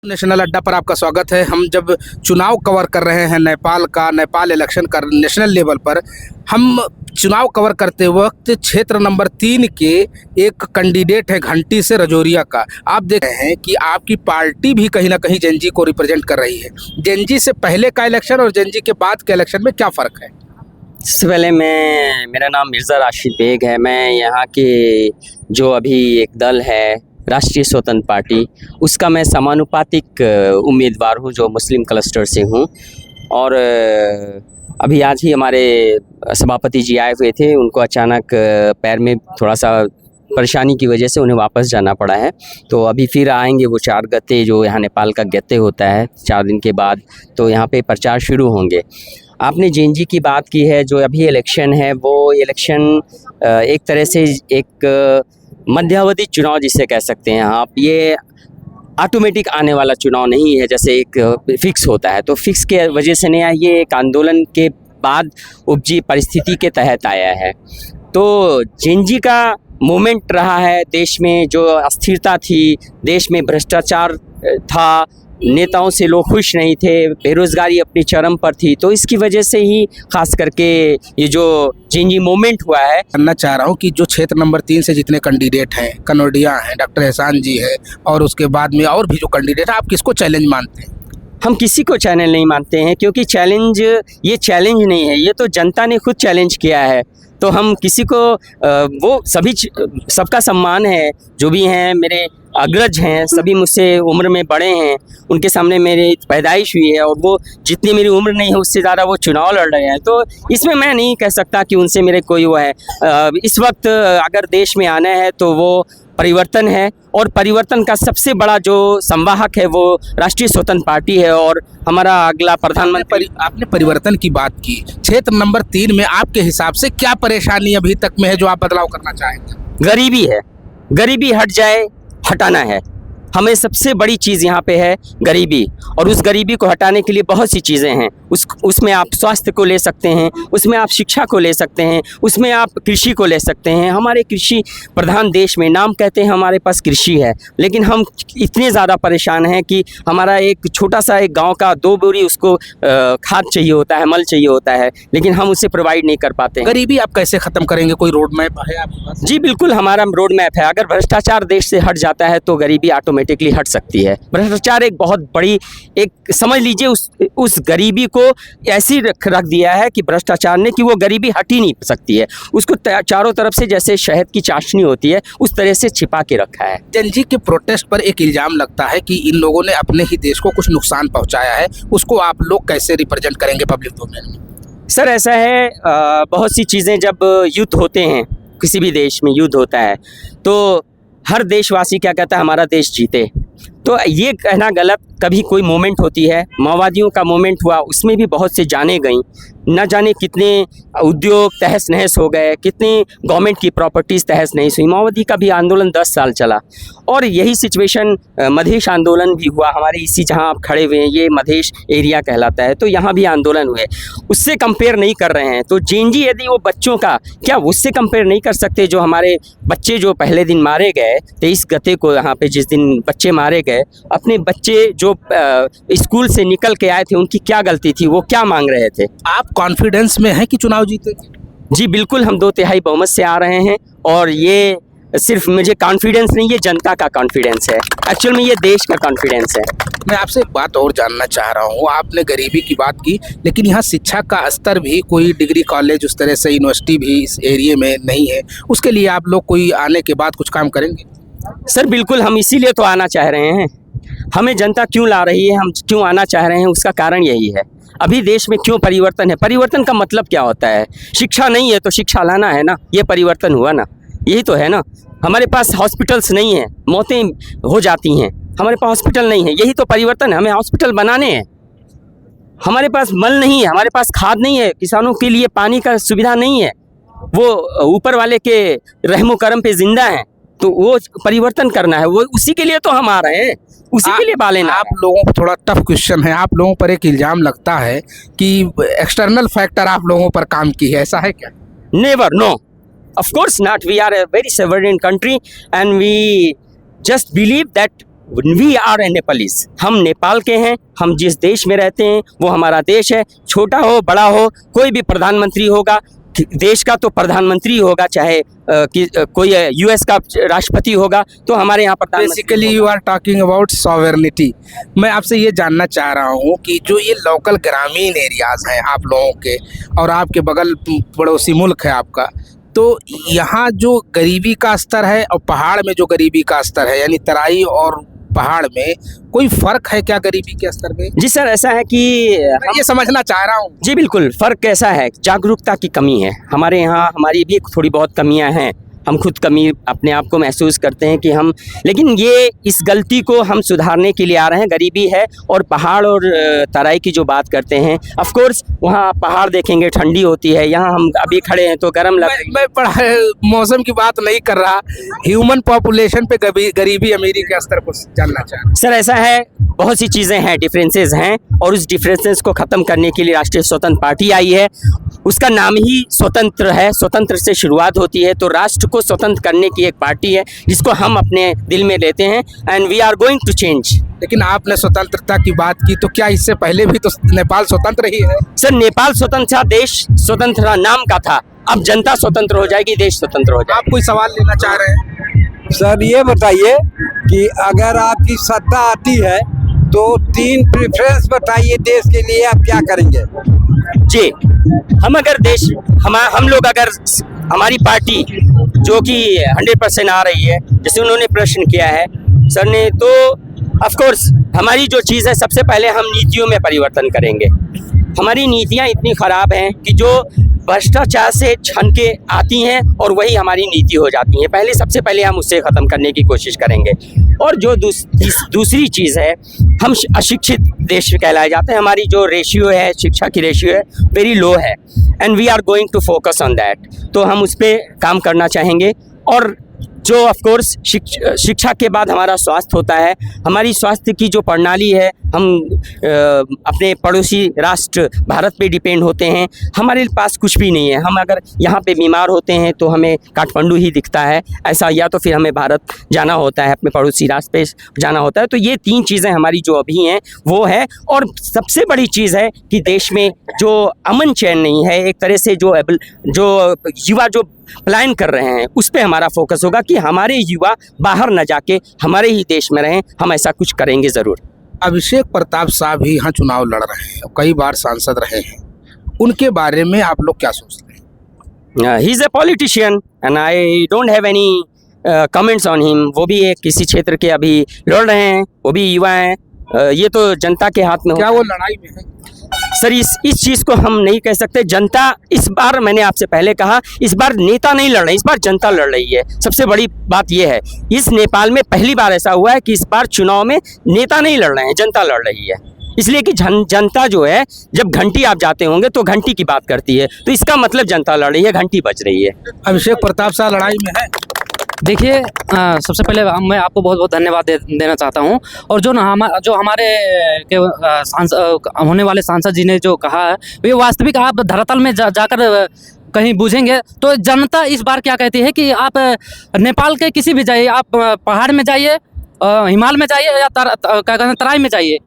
National अड्डा पर आपका स्वागत है। हम जब चुनाव कवर कर रहे हैं नेपाल इलेक्शन कर नेशनल लेवल पर, हम चुनाव कवर करते वक्त क्षेत्र नंबर 3 के एक कैंडिडेट है घंटी से रजौरिया का। आप देख रहे हैं कि आपकी पार्टी भी कहीं ना कहीं जेनजी को रिप्रेजेंट कर रही है। जेनजी से पहले का इलेक्शन और जेनजी के बाद के इलेक्शन में क्या फ़र्क है? इससे पहले मेरा नाम मिर्ज़ा राशिद बेग है। मैं यहाँ के जो अभी एक दल है राष्ट्रीय स्वतंत्र पार्टी, उसका मैं समानुपातिक उम्मीदवार हूँ जो मुस्लिम क्लस्टर से हूँ। और अभी आज ही हमारे सभापति जी आए हुए थे, उनको अचानक पैर में थोड़ा सा परेशानी की वजह से उन्हें वापस जाना पड़ा है। तो अभी फिर आएंगे वो 4 गते, जो यहाँ नेपाल का गते होता है 4 दिन के बाद, तो यहाँ पे प्रचार शुरू होंगे। आपने जेनजी की बात की है, जो अभी इलेक्शन है वो इलेक्शन एक तरह से एक मध्यावधि चुनाव जिसे कह सकते हैं आप। ये ऑटोमेटिक आने वाला चुनाव नहीं है जैसे एक फिक्स होता है, तो फिक्स के वजह से नहीं आया, ये एक आंदोलन के बाद उपजी परिस्थिति के तहत आया है। तो जेनजी का मूवमेंट रहा है, देश में जो अस्थिरता थी, देश में भ्रष्टाचार था, नेताओं से लोग खुश नहीं थे, बेरोज़गारी अपनी चरम पर थी, तो इसकी वजह से ही खास करके ये जो जेनजी मूवमेंट हुआ है। जानना चाह रहा हूँ कि जो क्षेत्र नंबर 3 से जितने कैंडिडेट हैं, कनौडिया हैं, डॉक्टर एहसान जी है, और उसके बाद में और भी जो कैंडिडेट हैं, आप किसको चैलेंज मानते हैं? हम किसी को चैलेंज नहीं मानते हैं, क्योंकि ये चैलेंज नहीं है, ये तो जनता ने खुद चैलेंज किया है। तो हम किसी को वो सबका सम्मान है, जो भी हैं मेरे अग्रज हैं, सभी मुझसे उम्र में बड़े हैं, उनके सामने मेरी पैदाइश हुई है और वो जितनी मेरी उम्र नहीं है उससे ज़्यादा वो चुनाव लड़ रहे हैं। तो इसमें मैं नहीं कह सकता कि उनसे मेरे कोई वो है। इस वक्त अगर देश में आना है तो वो परिवर्तन है, और परिवर्तन का सबसे बड़ा जो संवाहक है वो राष्ट्रीय स्वतंत्र पार्टी है और हमारा अगला प्रधानमंत्री। आपने परिवर्तन की बात की, क्षेत्र नंबर 3 में आपके हिसाब से क्या परेशानी अभी तक में है जो आप बदलाव करना चाहेंगे? गरीबी है, गरीबी हट जाए, हटाना है। हमें सबसे बड़ी चीज़ यहाँ पे है गरीबी, और उस गरीबी को हटाने के लिए बहुत सी चीज़ें हैं। उसमें आप स्वास्थ्य को ले सकते हैं, उसमें आप शिक्षा को ले सकते हैं, उसमें आप कृषि को ले सकते हैं। हमारे कृषि प्रधान देश में नाम कहते हैं हमारे पास कृषि है, लेकिन हम इतने ज़्यादा परेशान हैं कि हमारा एक छोटा सा एक गाँव का 2 बोरी उसको खाद चाहिए होता है, मल चाहिए होता है, लेकिन हम उसे प्रोवाइड नहीं कर पाते हैं। गरीबी आप कैसे ख़त्म करेंगे? कोई रोड मैप है आपके पास? जी बिल्कुल, हमारा रोड मैप है। अगर भ्रष्टाचार देश से हट जाता है तो गरीबी ऑटोमेटिकली हट सकती है। भ्रष्टाचार एक बहुत बड़ी, एक समझ लीजिए उस गरीबी को ऐसी रख दिया है कि भ्रष्टाचार ने, कि वो गरीबी हट ही नहीं सकती है। उसको चारों तरफ से जैसे शहद की चाशनी होती है उस तरह से छिपा के रखा है। जेनजी के प्रोटेस्ट पर एक इल्ज़ाम लगता है कि इन लोगों ने अपने ही देश को कुछ नुकसान पहुंचाया है, उसको आप लोग कैसे रिप्रेजेंट करेंगे पब्लिक डोमेन में? सर ऐसा है, बहुत सी चीज़ें जब युद्ध होते हैं, किसी भी देश में युद्ध होता है, तो हर देशवासी क्या कहता है, हमारा देश जीते। तो ये कहना गलत। कभी कोई मोमेंट होती है, माओवादियों का मोमेंट हुआ, उसमें भी बहुत से जाने गई, न जाने कितने उद्योग तहस नहस हो गए, कितनी गवर्नमेंट की प्रॉपर्टीज़ तहस नहस हुई। माओवादी का भी आंदोलन 10 साल चला, और यही सिचुएशन मधेश आंदोलन भी हुआ। हमारे इसी जहां आप खड़े हुए हैं, ये मधेश एरिया कहलाता है, तो यहाँ भी आंदोलन हुए। उससे कंपेयर नहीं कर रहे हैं। तो जेनजी यदि वो बच्चों का, क्या उससे कंपेयर नहीं कर सकते? जो हमारे बच्चे जो पहले दिन मारे गए, 23 गते को यहाँ पे जिस दिन बच्चे मारे गए, अपने बच्चे जो स्कूल से निकल के आए थे, उनकी क्या गलती थी? वो क्या मांग रहे थे? आप कॉन्फिडेंस में हैं कि चुनाव जीतेंगे? जी बिल्कुल, हम 2/3 बहुमत से आ रहे हैं, और ये सिर्फ मुझे कॉन्फिडेंस नहीं, ये जनता का कॉन्फिडेंस है। एक्चुअल में ये देश का कॉन्फिडेंस है। मैं आपसे एक बात और जानना चाह रहा हूँ। आपने गरीबी की बात की, लेकिन यहाँ शिक्षा का स्तर भी, कोई डिग्री कॉलेज उस तरह से यूनिवर्सिटी भी इस एरिया में नहीं है। उसके लिए आप लोग कोई आने के बाद कुछ काम करेंगे? सर बिल्कुल, हम इसीलिए तो आना चाह रहे हैं। हमें जनता क्यों ला रही है, हम क्यों आना चाह रहे हैं, उसका कारण यही है। अभी देश में क्यों परिवर्तन है? परिवर्तन का मतलब क्या होता है? शिक्षा नहीं है तो शिक्षा लाना है ना, ये परिवर्तन हुआ ना, यही तो है ना। हमारे पास हॉस्पिटल्स नहीं है, मौतें हो जाती हैं, हमारे पास हॉस्पिटल नहीं है, यही तो परिवर्तन है। हमें हॉस्पिटल बनाने हैं। हमारे पास मल नहीं है, हमारे पास खाद नहीं है, किसानों के लिए पानी का सुविधा नहीं है, वो ऊपर वाले के रहमो करम पे जिंदा हैं, तो वो परिवर्तन करना है। वो उसी के लिए तो हम आ रहे हैं, उसी के लिए बाले ना। आप लोगों को थोड़ा टफ क्वेश्चन है। आप लोगों पर एक इल्ज़ाम लगता है कि एक्सटर्नल फैक्टर आप लोगों पर काम की है, ऐसा है क्या? Never, no, of course not. We are a very sovereign country and we just believe that we are a Nepalis, हम नेपाल के हैं, हम जिस देश में रहते हैं वो हमारा देश है। छोटा हो बड़ा हो, कोई भी प्रधानमंत्री होगा देश का तो प्रधानमंत्री होगा, चाहे कोई यूएस का राष्ट्रपति होगा तो हमारे यहाँ प्रधानमंत्री। Basically you are talking about sovereignty. मैं आपसे ये जानना चाह रहा हूँ कि जो ये लोकल ग्रामीण एरियाज हैं आप लोगों के, और आपके बगल पड़ोसी मुल्क है आपका, तो यहाँ जो गरीबी का स्तर है और पहाड़ में जो गरीबी का स्तर है, यानी तराई और पहाड़ में कोई फर्क है क्या गरीबी के स्तर में? जी सर, ऐसा है कि मैं ये समझना चाह रहा हूँ। जी बिल्कुल, फ़र्क कैसा है, जागरूकता की कमी है हमारे यहाँ, हमारी भी थोड़ी बहुत कमियां हैं, हम खुद कमी अपने आप को महसूस करते हैं कि हम, लेकिन ये इस गलती को हम सुधारने के लिए आ रहे हैं। गरीबी है और पहाड़ और तराई की जो बात करते हैं, ऑफ कोर्स वहाँ पहाड़ देखेंगे ठंडी होती है, यहाँ हम अभी खड़े हैं तो गर्म लग रही है। मैं मौसम की बात नहीं कर रहा, ह्यूमन पॉपुलेशन पे गरीबी अमीरी के स्तर को जानना चाह रहा हूं। सर ऐसा है, बहुत सी चीज़ें हैं, डिफरेंसेस हैं, और उस डिफरेंसेस को ख़त्म करने के लिए राष्ट्रीय स्वतंत्र पार्टी आई है। उसका नाम ही स्वतंत्र है, स्वतंत्र से शुरुआत होती है, तो राष्ट्र को स्वतंत्र करने की एक पार्टी है जिसको हम अपने दिल में लेते हैं, and we are going to change. लेकिन आपने स्वतंत्रता की बात की, तो क्या इससे पहले भी तो नेपाल स्वतंत्र ही है? सर नेपाल स्वतंत्र था, देश स्वतंत्र था, नाम का था, अब जनता स्वतंत्र हो जाएगी, देश स्वतंत्र हो जाएगा। आप कोई सवाल लेना चाह रहे हैं? सर ये बताइए कि अगर आपकी सत्ता आती है तो 3 प्रेफरेंस बताइए देश के लिए, आप क्या करेंगे? जी, हम अगर देश हम लोग अगर हमारी पार्टी जो कि 100% आ रही है, जैसे उन्होंने प्रश्न किया है सर ने, तो ऑफ कोर्स हमारी जो चीज़ है, सबसे पहले हम नीतियों में परिवर्तन करेंगे। हमारी नीतियाँ इतनी ख़राब हैं कि जो भ्रष्टाचार से छन के आती हैं और वही हमारी नीति हो जाती हैं। पहले सबसे पहले हम उससे ख़त्म करने की कोशिश करेंगे। और जो दूसरी चीज़ है, हम अशिक्षित देश कहलाए जाते हैं, हमारी जो रेशियो है, शिक्षा की रेशियो है, वेरी लो है, and we are going to focus on that. तो हम उस पर काम करना चाहेंगे। और जो ऑफ कोर्स शिक्षा के बाद हमारा स्वास्थ्य होता है, हमारी स्वास्थ्य की जो प्रणाली है, हम अपने पड़ोसी राष्ट्र भारत पे डिपेंड होते हैं, हमारे पास कुछ भी नहीं है। हम अगर यहाँ पे बीमार होते हैं तो हमें काठमांडू ही दिखता है ऐसा, या तो फिर हमें भारत जाना होता है, अपने पड़ोसी राष्ट्र पे जाना होता है। तो ये 3 चीज़ें हमारी जो अभी हैं वो है। और सबसे बड़ी चीज़ है कि देश में जो अमन चैन नहीं है, एक तरह से जो युवा जो प्लान कर रहे हैं, उस पे हमारा फोकस होगा कि हमारे युवा बाहर न जाके हमारे ही देश में रहें। हम ऐसा कुछ करेंगे ज़रूर। अभिषेक प्रताप साहब भी यहाँ चुनाव लड़ रहे हैं, कई बार सांसद रहे हैं, उनके बारे में आप लोग क्या सोचते हैं? He is a politician and I don't have any comments on him. वो भी एक किसी क्षेत्र के अभी लड़ रहे हैं, वो भी युवा हैं, ये तो जनता के हाथ में। क्या वो लड़ाई में है? सर इस चीज़ को हम नहीं कह सकते। जनता इस बार, मैंने आपसे पहले कहा, इस बार नेता नहीं लड़ रहे, इस बार जनता लड़ रही है। सबसे बड़ी बात यह है, इस नेपाल में पहली बार ऐसा हुआ है कि इस बार चुनाव में नेता नहीं लड़ रहे हैं, जनता लड़ रही है। इसलिए कि जनता जो है, जब घंटी आप जाते होंगे तो घंटी की बात करती है, तो इसका मतलब जनता लड़ रही है, घंटी बज रही है। अभिषेक प्रताप साहब लड़ाई में है? देखिए, सबसे पहले मैं आपको बहुत बहुत धन्यवाद देना चाहता हूं। और जो हमारे होने वाले सांसद जी ने जो कहा है, ये वास्तविक आप धरातल में जाकर कहीं बूझेंगे तो जनता इस बार क्या कहती है कि आप नेपाल के किसी भी जाइए, आप पहाड़ में जाइए, हिमालय में जाइए, या क्या कहते हैं तराई में जाइए,